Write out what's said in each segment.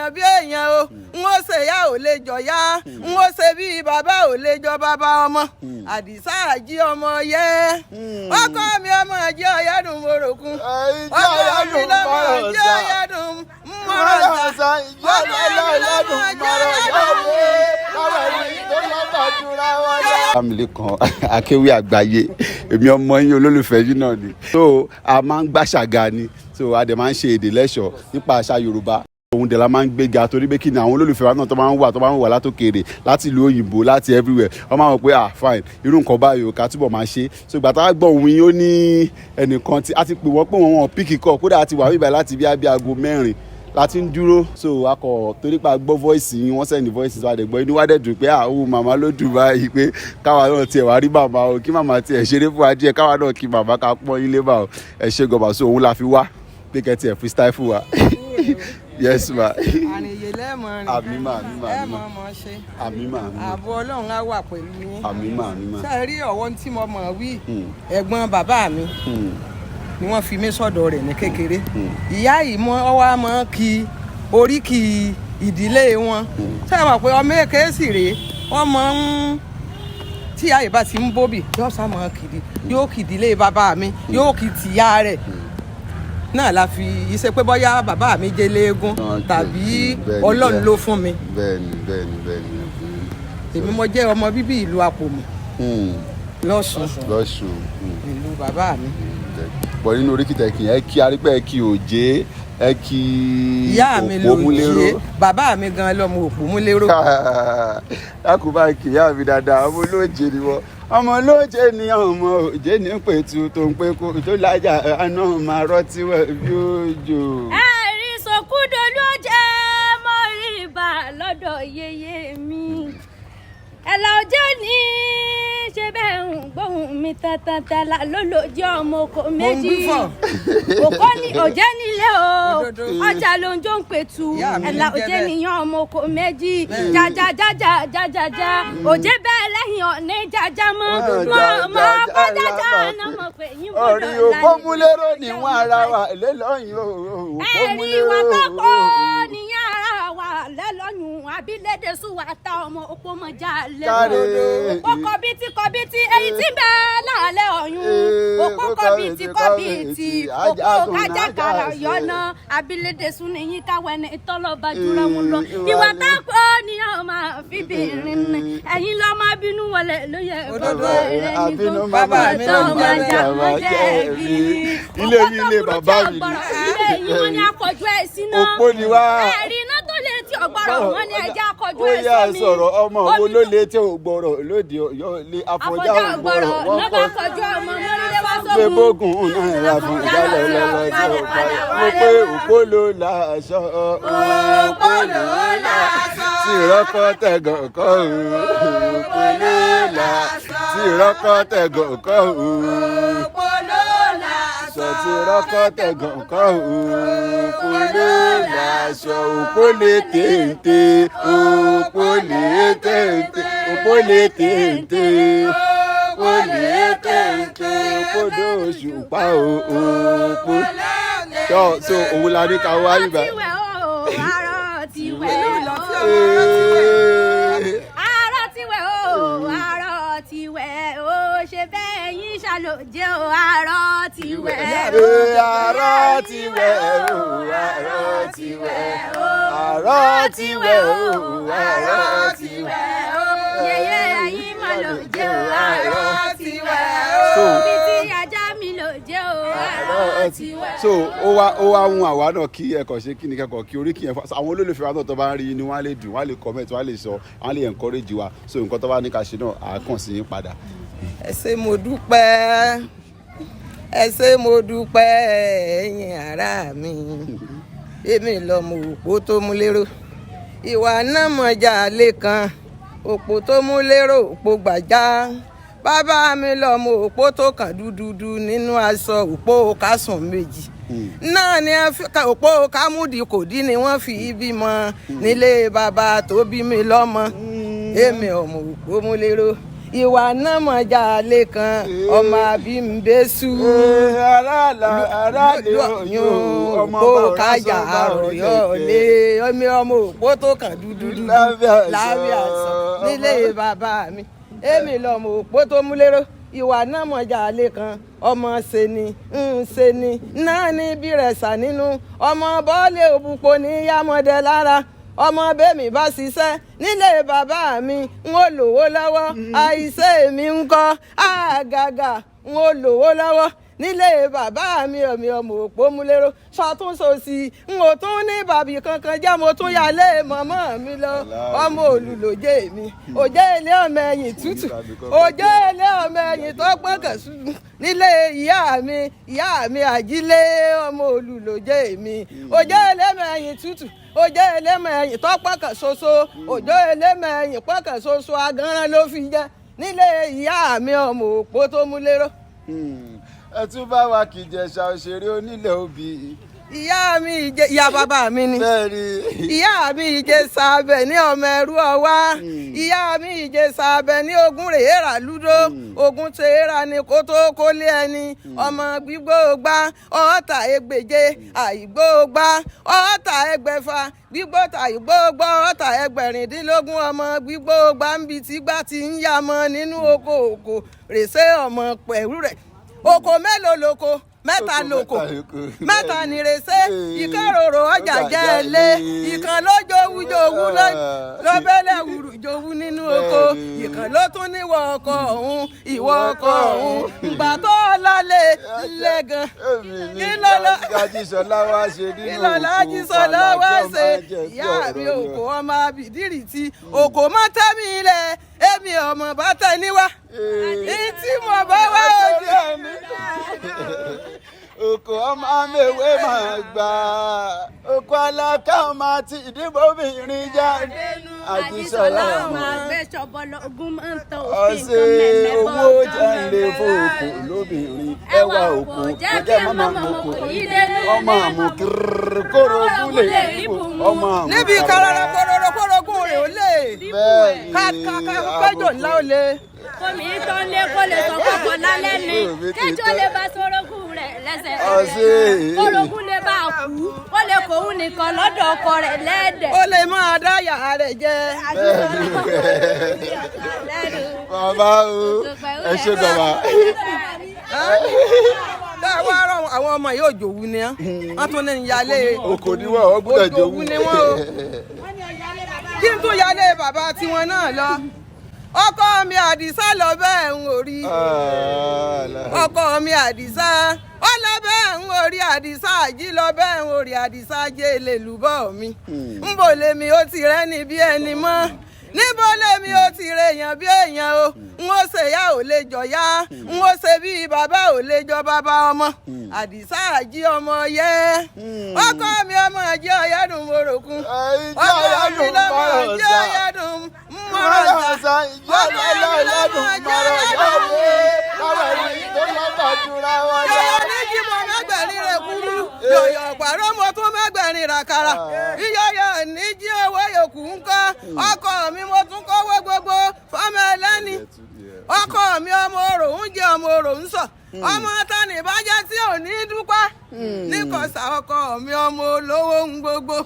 èèyàn bí èèyàn o n ó ṣe ìyá ò lè jọ yá n ó ṣe bí bàbá ò lè jọ bàbá ọmọ àdìsá àjí ọmọ yẹ ọkọ mi ọmọ jẹ ọyẹdùn morokun ọkọ mi lọmọ jẹ ọyẹdùn mọrọsà ọkọ mi lọmọ jẹ Ọlámilékan akéwì àgbáyé èmi ọmọ yín olólùfẹ́ yín náà ni so a máa ń gbàṣàgà ni so a dẹ̀ máa ń ṣe èdè lẹ́ṣọ̀ọ́ nípa àṣà Yorùbá òun dẹ̀ la máa ń gbéga torí pé kí ni àwọn olólùfẹ́ wa náà tó máa ń wà látòkèrè láti ìlú òyìnbó láti everywhere wọ́n máa mọ̀ pé fine irú nǹkan báyìí ká túbọ̀ máa ṣe so ìgbà tá a gbọ́ òun yín ó ní ẹnìkan tí a ti pè wọ́n pé wọ́n píkì kọ́ kódà a ti wà wíbẹ̀ láti bí aago 4 láti ń dúró so akọ torí pa gbọ́ voice yín wọ́n sẹ́ni voice wa dẹ̀ gbọ́ inú wa dẹ̀ dùn pé àwọn màmá ló dùn báyìí pé káwa náà tiẹ̀ wá rí màmá o kí màmá tiẹ̀ ṣeré fún wa díẹ̀ káwa náà kí màmá ká pọ́n ilé bá o ẹ ṣe gọba so òun la fi wá pé kẹ́tì ẹ̀ freestyle fún wa yes ma. àníyè lẹ́ẹ̀mọ rìn àmì mà ẹ̀mọ mọ̀ ṣe àmì mà ààbò Ọlọ́run á wà pẹ̀lú yín àmì mà. ṣe rí ọ̀wọ́ tí mo mọ̀ wí ẹ̀gbọ́n bàbá mi ni wọ́n fi mí sọ́dọ̀ rẹ̀ ní kékeré ìyá yìí ọwọ́ máa kí oríkì ìdílé wọn ṣé wọn pé ọmọ èké sì rèé wọ́n máa ń tí àyè bá ti ń bóbì yóò sá máa kìdí yóò kìdílé bàbá mi yóò kì tìyá rẹ̀ náà la fi iṣẹ́ pé bóyá bàbá mi jẹ́ léegun tàbí Ọlọ́run ló fún mi. bẹ́ẹ̀ni. èmi mo jẹ́ ọmọ bíbí ìlú Àpòmù lọ́sùn ìlú bàbá mi. bọ̀ nínú oríkìtẹ̀ kì í ẹ kí arípẹ́ ẹ kí òjé ẹ kí ìyá mi lòjé bàbá mi gan lọmọ Òpómúléró. lákùbá kì í yá mi dáadáa ọmọ olóòjé ni wọ́n ọmọ olóòjé ni ọmọ òjé ní pẹ̀tù tó ń pé kó tó lájà àná máa rọtí wẹ̀ bí òjò. ẹ̀rí sọkúdò ló jẹ́ mọ́ rí ibà lọ́dọ̀ yeye mi ẹ̀là ọjọ́ ní ṣe bẹ́ẹ̀ ń gbóhùn mi tàntàntàlà lólójì ọmọ oko méjì òkò ní òjẹ́ nílé o ọjà ló ń jó ń pẹ̀tù ẹ̀là òjẹ́ níyàn ọmọ oko méjì jájájájájájájá òjẹ́ bẹ́ẹ̀ lẹ́yìn ọ̀nẹ́ jájá mọ́ mọ́ bá jájá náà mọ̀ pé yín bọ́dọ̀ láyé. orí Òpómúléró ni wọ́n ara wa lélọ́yìn ẹ̀rí wa kọ́kọ́ níyàn ara wa lẹ́lọ́yìn abilédè sùwà ta ọmọ Òpómọjà lẹ́nu òpó kọ́bítí èyí tí bẹ́ẹ̀ lálẹ́ ọ̀yún òpó kọ́bítí òpó kájàkàrà yọ̀nà abilédè sùn nìyí káwọ́ ẹni tọ́lọ́ba jùlọ wọn lọ ìwà tápọ̀ ni a máa fi bìnrin ni ẹ̀yin lọ́ máa bínú wọlé ló yẹ bàbá rẹ̀ nínú bàbá tó máa jà wọ́n jẹ̀bi ilé yìí ilé bàbá mi ilé yìí wọ́n ní akọ̀jú ẹ̀ sí náà òpó ni wá ẹ̀rí iná tó lè ti ọ̀gbọ́rọ̀ wọ́n ní ẹja akọ̀jú ẹ̀ sí mi. ó yà sọ̀rọ̀ ọmọ wo ló lè tí ò gbọ́rọ̀ lóde yóò lé àfọ̀já ò gbọ́rọ̀ wọ́n kọ́ ṣe bógun náà ra fún ìdálẹ̀ lọ́wọ́ tí ó parí mo pé òpó ló láṣọ òpó ló láṣọ tí ìrọ́kọ́ tẹ̀gàn kọ́ òpó ló láṣọ tí ìrọ́kọ́ tẹ̀gàn kọ́ òpó ló láṣọ tí ìrọ́kọ́ tẹ̀gàn kọ́ òpó ló láṣọ òpó lè téńté òpó lè téńté òpó lè téńté òpó lè téńté òpódò òṣùpá òpó tó so òun la ní ká wá ibà. àárọ̀ tiwẹ̀ ó ṣe bẹ́ẹ̀ yín ṣàlòjẹ́ o àárọ̀ tiwẹ̀ ó. àárọ̀ tiwẹ̀ ó àárọ̀ tiwẹ̀ ó àárọ̀ tiwẹ̀ ó àárọ̀ tiwẹ̀ ó yẹyẹ ẹ̀yin mà ló jẹ́ o àárọ̀ tiwẹ̀ ó bí tí ajá mi ló jẹ́ o àárọ̀ tiwẹ̀ ó. so ó wá hun àwa náà kí ẹkọ ṣe kí ni kẹkọ kí orí kí yẹn àwọn olólùfẹ́ wa náà tó bá ń rí ni wọ́n á lè dùn wọ́n á lè comment wọ́n á lè sọ wọ́n á lè encourage wa so nǹkan tó bá ní ká ṣe náà à á kàn sí yín padà. ẹ ṣé mo dúpẹ́ ẹ ṣé mo dúpẹ́ ẹ̀yin ará mi èmi lọmọ Òpó tó mú lérò ìwà náà mọ̀jà lẹ́kan Òpó tó mú lérò Òpó gbàjá bàbá mi lọmọ Òpó tó kàn dúdúdú nínú aṣọ Òpó kásùn méjì náà ni Òpó kámúdì kò dín ni wọ́n fi bímọ nílé bàbá tó bí mi lọ́mọ èmi ọmọ Òpó mú lérò ìwà náà mọ̀jà lẹ́kan ọmọ àbímbésù aráàlú kó kájà àròyọ̀ lé ọmọ òpó tó kàn dúdú lábẹ́ àṣà nílé bàbá mi èmi lọ́mọ òpó tó mú lérò ìwà náà mọ̀jà lẹ́kan ọmọ ṣe ni náà ní bí rẹ̀ sà nínú ọmọ bọ́ọ̀lì òbúpo ní yámọ́dé lára ọmọ bẹ́mi bá ṣiṣẹ́ nílé bàbá mi n ó lówó lọ́wọ́ àìṣe mi ń kọ́ àgàgà n ó lówó lọ́wọ́ nílé bàbá mi ọmọ òpó múlẹ́rọ́ ṣàtúnṣòsì n ò tún ní bàbí kankan jẹ́ mo tún yálé mọ́mọ́ mi lọ ọmọ olùlòjé mi òjé ilé ọmọ ẹ̀yìn tútù òjé ilé ọmọ ẹ̀yìn tó pọ́nkàn sùn nílé ìyá mi àjílé ọmọ olùlòjé mi òjé ilé ọmọ ẹ̀yìn tútù òjò elémọ ẹ̀yìn tó pọkàn ṣoṣo òjò elémọ ẹ̀yìn pọkàn ṣoṣo agánran ló fi jẹ nílé ìyá mi ọmọ òpó tó mú lérò. ẹ tún bá wa kìjẹ̀ṣà òṣèré onílẹ̀ òbí. ìyá bàbá mi ni ìyá mi Ìjẹ̀ṣà Abẹ ní ọmọ ẹrú ọwá ìyá mi Ìjẹ̀ṣà Abẹ ní ogun rèéra lúdó ogun tèéra ni kó tó kólé ẹni ọmọ gbígbóògbá ọ̀ọ́ta ẹgbèje àìgbóògbá ọ̀ọ́ta ẹgbẹ̀fà gbígbóòtà ìgbóògbá ọ̀ọ́ta ẹgbẹ̀rìndínlógún ọmọ gbígbóògbá ń bi tígbà tí ń yá mọ nínú oko rèsé ọmọ pẹ̀lú rẹ̀ oko mélòó lóko mẹ́ta lóko mẹ́ta nìrèsé ìkáròrò ọjà jẹ́ ẹlé ìkan ló jowú lọ́bẹ̀lẹ̀ wùrù jowú nínú oko ìkan ló tún níwọ̀ ọkọ̀ ọ̀hún ìwọ ọkọ̀ ọ̀hún ìgbà tó lálẹ́ lẹ́gàn kí Ajísọlá wá ṣe nínú Ajísọlá wá ṣe ìyá mi òkò ọmọ abìdírì tí òkò mọ́ tẹ́mi ilẹ̀ èmi ọmọ bá tẹ níwá tí mo bá wá òde oko ọmọ amẹwé máa gbà oko aláká ọmọ àti ìdìbò obìnrin jáde Àjísọlá ọmọ àgbẹ̀ṣọ̀bọ̀lọ̀ ogun máa ń tọ òfin tó mẹ́mẹ́ bọ́ owó jáde fún oko lóbìnrin ẹwà oko kò jẹ́ mọ́mọ́ oko ọmọ àmùkírrrr kórogún lè ọmọ àmùkírrrr. níbi kórogún rẹ̀ ó lè kájọ ńlá ó lè. Omi tó ń lé kó lè sọ kọ̀kọ̀ lálẹ́ ni kéjọ́ lè bá sorogún rẹ̀ lẹ́sẹ̀ orogún lè bá kú ó lè kóhun nìkan lọ́dọ̀ ọkọ rẹ̀ lẹ́ẹ̀dẹ̀. ó lè máa dá yàrá rẹ̀ jẹ. bàbá o ẹ ṣe bàbá. táwa rọ àwọn ọmọ yóò jòwú ni wọn tún ní ìyálé oko ni wọn ò gbọ́dọ̀ jòwú ni wọn o kí n tún yálé bàbá tiwọn náà lọ ọkọ mi Àdìsá lọ bẹ́ẹ̀ ń orí ọkọ mi Àdìsá ó lọ bẹ́ẹ̀ ń orí Àdìsá àjí lọ bẹ́ẹ̀ ń orí Àdìsá jẹ́ èlèlúbọ̀ mi ń bò lèmi ó ti rẹ́ni bí ẹni mọ́ níbo lèmi ó ti rèèyàn bí èèyàn o n ó ṣe yá ò lè jọ yá n ó ṣe bí bàbá ò lè jọ bàbá ọmọ Àdìsá àjí ọmọ yẹ ọkọ mi ọmọ àjí ọyẹdùn morokun ọkọ mi lọmọ àjí ọyẹdùn mọrọsà ọkọ mi lọmọ àjí ọyẹdùn yọyọ ní kí mo mẹgbẹrin rẹ kúrú yọyọ pàrọ mo tún mẹgbẹrin ràkàrà yíyọyọ ní jí owó yòókù ń kọ ọkọ mi mo tún kówó gbogbo fọmọ ẹlẹ́ni ọkọ mi ọmọ orò ń jẹ ọmọ orò ń sọ ọmọ tani ìbàjẹ́ tí ò ní dúpẹ́ níkọ̀sà ọkọ mi ọmọ olówó ń gbogbo.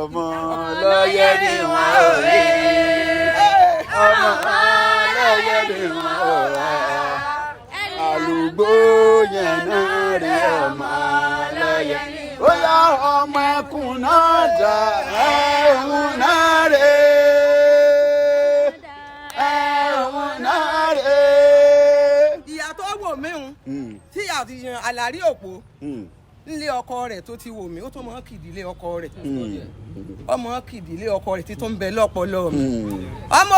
ọmọ ọlọ́yẹ ni wọ́n ò rí ọmọ ọlọ́yẹ ni wọ́n ò rà àlùgbò yẹn náà rí ọmọ ọlọ́yẹ. ó yá ọmọ ẹkùn náà dà ẹ̀hún náà rè ẹ̀hún náà rè. ìyá tó wò mí tí àtìyàn àlàrí òpó nílé ọkọ rẹ̀ tó ti wò mí ó tó mọ kìdílé ọkọ rẹ̀ ọmọ kìdílé ọkọ rẹ̀ tí tó ń bẹ lọ́pọlọ mi ọmọ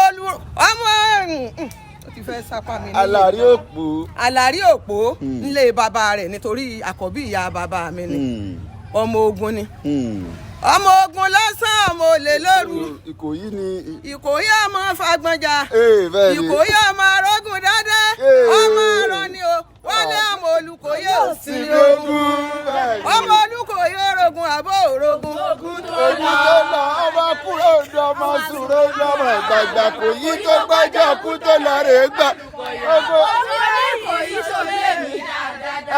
ó ti fẹ́ sápá mi. àlàrí òpó nílé bàbá rẹ̀ nítorí àkọ́bí ìyá bàbá mi ni ọmọ ogun ni ọmọ ogun lọ́sàn ọmọ olè lóru ìkòyí ọmọ fagbọ́njà ìkòyí ọmọ arógùn dádé ọmọ arọ ni o wọ́n lé ọmọ olùkòyí òsì ogun ọmọ olùkòyí orogun àbó orogun ogun tó lọ ọmọ kúrò dọ̀ ọmọ sùúrù lọ́mọ gbàgbà kò yí tó gbájọ́ kú tó lọ rè é gbà.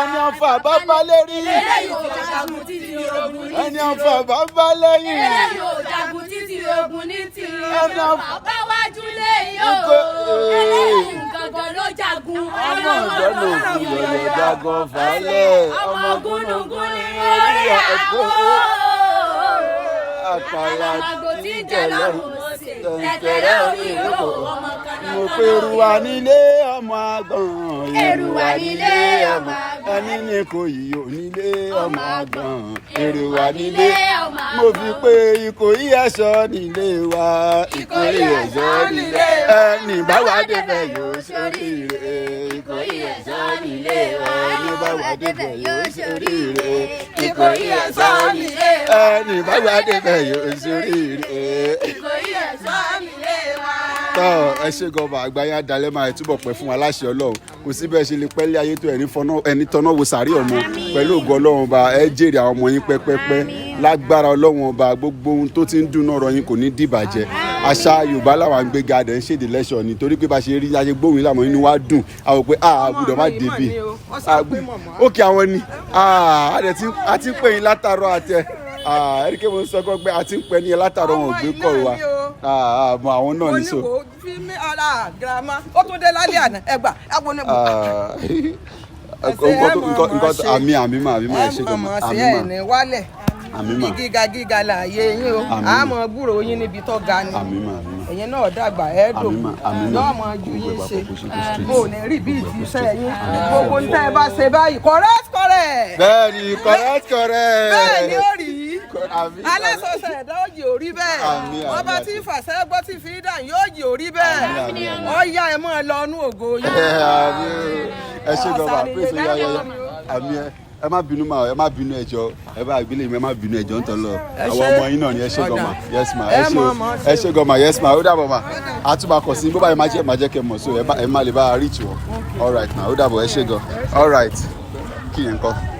Ẹni ọ̀fà bàbá lérí. Ẹni ọ̀fà bàbá lẹ́yìn. Ẹni ọ̀fà bá wájú lé yóò. Eléyìí gangan ló jagun. ọmọ ìgbọ́nà òkú lọ́lọ́ jagun falẹ̀. Ọmọ gúnugún ni orí àgbo. Àkàrà tí jẹ lọ́rùn tẹ̀tẹ̀rẹ̀ orí ìrókò ọmọ kan náà. mo pe Èrùwà nílé ọmọ àgbọ̀n. Èrùwà nílé ọmọ àgbọ̀n. Ẹni ní Ìkòyí onílé ọmọ àgbọ̀n. Èrùwà nílé ọmọ àgbọ̀n. mo fi pé Ìkòyí ẹ̀ṣọ́ nílé wa. Ìkòyí ẹ̀ṣọ́ nílé wa. Ẹni bá wà débẹ̀ yóò ṣoríire. Ìkòyí ẹ̀ṣọ́ nílé wa. Ẹni bá wà débẹ̀ yóò ṣoríire. Ìkòyí ẹ̀ṣọ́ nílé wa. Ẹni bá wà débẹ̀ yóò ṣoríire. Ìkòyí ẹ̀ṣọ́ nílé wa. Tọ́ ẹ ṣe gọba àgbáyé adalẹ́ máa ẹ̀ túbọ̀ pẹ́ fún wa láṣẹ Ọlọ́run kò sí bẹ́ẹ̀ ṣe lè pẹ́ lé ayé tó ẹni tọ́nà wo sàárì ọmọ pẹ̀lú ògo Ọlọ́run ọba ẹ jèrè àwọn ọmọ yín pẹ́pẹ́pẹ́ lágbára Ọlọ́run ọba gbogbo ohun tó ti ń dùn náà ọ̀rọ̀ yín kò ní dìbàjẹ́ àṣà Yorùbá làwọn à ń gbé gadẹ̀ ń ṣèdè lẹ́ṣọ̀ ni torí pé bá ṣe rí ayé gbóhùn ìlànà inú wa dùn àwọn pé àbùdọ̀ má débi ókè àwọn ni a ti ń pè yín látàárọ̀ àtẹ ẹ̀ríkẹ́ mo ń sọ pé a ti ń pẹ́ ní ẹ látàárọ̀ wọn ò gbé kọ̀ wa àmọ́ àwọn náà ní so. oníwò fi mí ara girama ó tún dé lálẹ́ àná ẹgbà agbónibó. àmì máa ẹ ṣe gan ma àmì máa wálẹ̀ bí gíga láàyè yín o àmọ́ gbúrò yín níbi tó ga ni ẹ̀yin náà dàgbà ẹ̀ẹ́dò yóò mọ ju yín ṣe mo ò ní rí bí ìtìsẹ́ yín gbogbo ní tẹ́ ẹ bá ṣe báyìí correct. bẹ́ẹ̀ni correct. bẹ́ẹ̀ ni ó rí alásọsọ ẹ̀dá ó yìí ò rí bẹ́ẹ̀ ọba tí fàṣẹ gbọ́ tí fi dà yóò yìí ò rí bẹ́ẹ̀ ó yá ẹ mọ́ ẹ lọ inú ògo yín. ẹ ṣe gọba pèsè yáyá àmì ẹ má bínú ma ẹ má bínú ẹjọ́ ẹ bá àgbélé mi ẹ má bínú ẹjọ́ ń tọ́ lọ àwọn ọmọ yín náà ni ẹ ṣe gọmà yes ma ẹ ṣe gọmà yes ma ó dàbọ̀ ma àtúbàkọ̀ sí bó bá yẹ má jẹ́ kẹ́ mọ̀ so ẹ má lè bá a reach wọn all right ma ó dàbọ̀ ẹ ṣe gan all right kí yẹn kọ́.